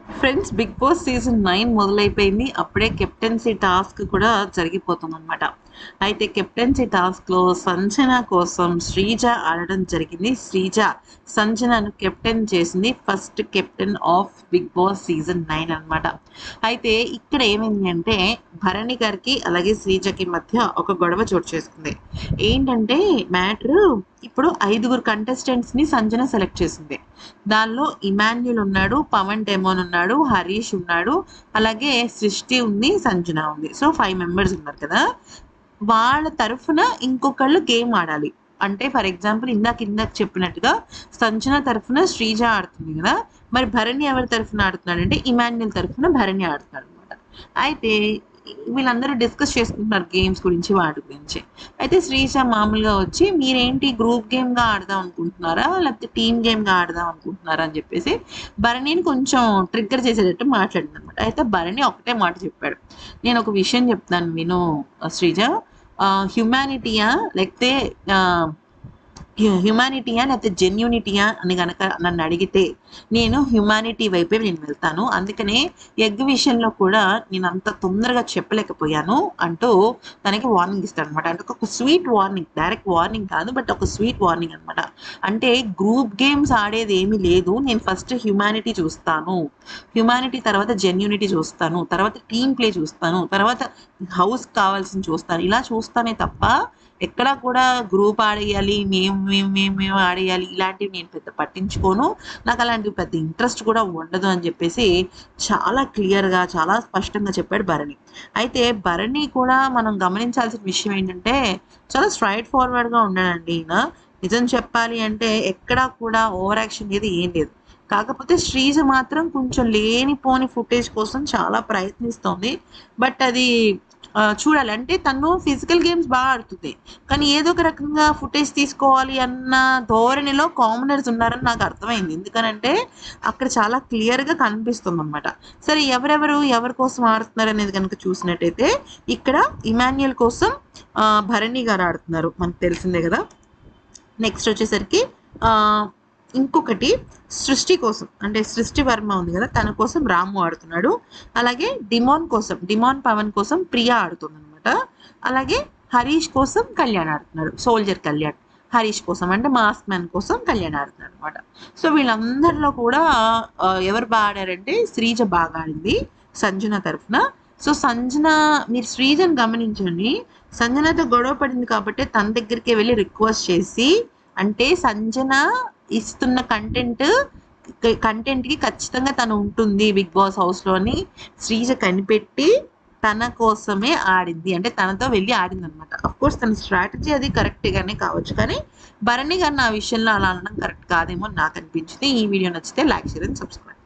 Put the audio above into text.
Friends, Bigg Boss season 9 మొదలైపోయింది. అప్పుడే captaincy task కూడా జరిగిపోతుందనమాట. అయితే కెప్టెన్సీ టాస్క్‌లో సంజన కోసం శ్రీజ ఆడడం జరిగింది. శ్రీజ సంజనను కెప్టెన్ చేసింది. First captain of Bigg Boss season 9 అనమాట. అయితే ఇక్కడ ఏమైంది అంటే భరణి గారికి అలాగే శ్రీజకి మధ్య ఒక గొడవ చోటు చేసుకుంది. ఏంటంటే మ్యాటరు ఇప్పుడు 5గురు కంటెస్టెంట్స్‌ని సంజన సెలెక్ట్ చేసింది. దానిలో ఇమాన్యుల్ ఉన్నాడు, పవన్ డెమోన్ ఉన్నాడు, హరీష్ ఉన్నాడు, అలాగే సృష్టి ఉంది, సంజన ఉంది. సో 5 మెంబర్స్ ఉన్నారు కదా! వాళ్ళ తరఫున ఇంకొకళ్ళు గేమ్ ఆడాలి. అంటే ఫర్ ఎగ్జాంపుల్ ఇందాక చెప్పినట్టుగా సంజన తరఫున శ్రీజ ఆడుతుంది కదా! మరి భరణి ఎవరి తరఫున ఆడుతున్నాడంటే ఇమాన్యుల్ తరఫున భరణి ఆడుతున్నాడనమాట. అయితే వీళ్ళందరూ డిస్కస్ చేసుకుంటున్నారు గేమ్స్ గురించి, వాటి గురించి. అయితే శ్రీజ మామూలుగా వచ్చి మీరేంటి గ్రూప్ గేమ్‌గా ఆడదాం అనుకుంటున్నారా? లేకపోతే టీమ్ గేమ్‌గా ఆడదాం అనుకుంటున్నారా? అని చెప్పేసి భరణిని కొంచెం ట్రిగ్గర్ చేసేటట్టు మాట్లాడిందనమాట. అయితే భరణి ఒకటే మాట చెప్పాడు. నేను ఒక విషయం చెప్తాను విను శ్రీజ. హ్యుమానిటీయా లేకపోతే ఆహ్ హ్యుమానిటీయా లేకపోతే జెన్యూనిటీయా అని గనక నన్ను అడిగితే నేను హ్యుమానిటీ వైపే నేను వెళ్తాను. అందుకనే ఎగ్ విషయంలో కూడా నేను అంత తొందరగా చెప్పలేకపోయాను అంటూ తనకి వార్నింగ్ ఇస్తాడనమాట. అంటే ఒక స్వీట్ వార్నింగ్, డైరెక్ట్ వార్నింగ్ కాదు, బట్ ఒక స్వీట్ వార్నింగ్ అనమాట. అంటే గ్రూప్ గేమ్స్ ఆడేది ఏమీ లేదు. నేను ఫస్ట్ హ్యుమానిటీ చూస్తాను. హ్యుమానిటీ తర్వాత జెన్యూనిటీ చూస్తాను. తర్వాత టీమ్ ప్లే చూస్తాను. తర్వాత హౌస్ కావాల్సింది చూస్తాను. ఇలా చూస్తానే తప్ప ఎక్కడా కూడా గ్రూప్ ఆడేయాలి, మేము ఆడేయాలి ఇలాంటివి నేను పెద్ద పట్టించుకోను. నాకు అలాంటివి పెద్ద ఇంట్రెస్ట్ కూడా ఉండదు అని చెప్పేసి చాలా క్లియర్‌గా, చాలా స్పష్టంగా చెప్పాడు భరణి. అయితే భరణి కూడా మనం గమనించాల్సిన విషయం ఏంటంటే చాలా స్ట్రెయిట్ ఫార్వర్డ్‌గా ఉన్నాడండి ఈయన. నిజం చెప్పాలి అంటే ఎక్కడా కూడా ఓవర్ యాక్షన్ అనేది ఏం లేదు. కాకపోతే శ్రీజ మాత్రం కొంచెం లేనిపోని ఫుటేజ్ కోసం చాలా ప్రయత్నిస్తోంది. బట్ అది చూడాలి. అంటే తను ఫిజికల్ గేమ్స్ ఆడుతుంది. కానీ ఏదో ఒక రకంగా ఫుటేజ్ తీసుకోవాలి అన్న ధోరణిలో కామనర్స్ ఉన్నారని నాకు అర్థమైంది. ఎందుకనంటే అక్కడ చాలా క్లియర్‌గా కనిపిస్తుందనమాట. సరే ఎవరి కోసం ఆడుతున్నారనేది గనుక చూసినట్టయితే ఇక్కడ ఇమాన్యుయల్ కోసం భరణి గారు ఆడుతున్నారు. మనకు తెలిసిందే గదా! నెక్స్ట్ వచ్చేసరికి ఆహ్, ఇంకొకటి సృష్టి కోసం, అంటే సృష్టి వర్మ ఉంది కదా! తన కోసం రాము ఆడుతున్నాడు. అలాగే డిమాన్ పవన్ కోసం ప్రియా ఆడుతుందనమాట. అలాగే హరీష్ కోసం కళ్యాణ్ ఆడుతున్నాడు. సోల్జర్ కళ్యాణ్. హరీష్ కోసం అంటే మాస్క్ మ్యాన్ కోసం కళ్యాణ్ ఆడుతున్నాడనమాట. సో వీళ్ళందరిలో కూడా ఎవరు ఆడారంటే శ్రీజ బాగా ఆడింది సంజన తరఫున. సో సంజన, మీరు శ్రీజని గమనించండి. సంజనతో గొడవ పడింది కాబట్టి తన దగ్గరికే వెళ్ళి రిక్వెస్ట్ చేసి, అంటే సంజన ఇస్తున్న కంటెంట్‌కి ఖచ్చితంగా తను ఉంటుంది బిగ్ బాస్ హౌస్‌లో అని శ్రీజ కనిపెట్టి తన కోసమే ఆడింది. అంటే తనతో వెళ్ళి ఆడిందనమాట. అఫ్‌కోర్స్ తన స్ట్రాటజీ అది కరెక్ట్‌గానే కావచ్చు. కానీ భరణి గారిని ఆ విషయంలో అలా అనడం కరెక్ట్ కాదేమో అని నాకు అనిపించింది. ఈ వీడియో నచ్చితే లైక్, షేర్ అండ్ సబ్స్క్రైబ్.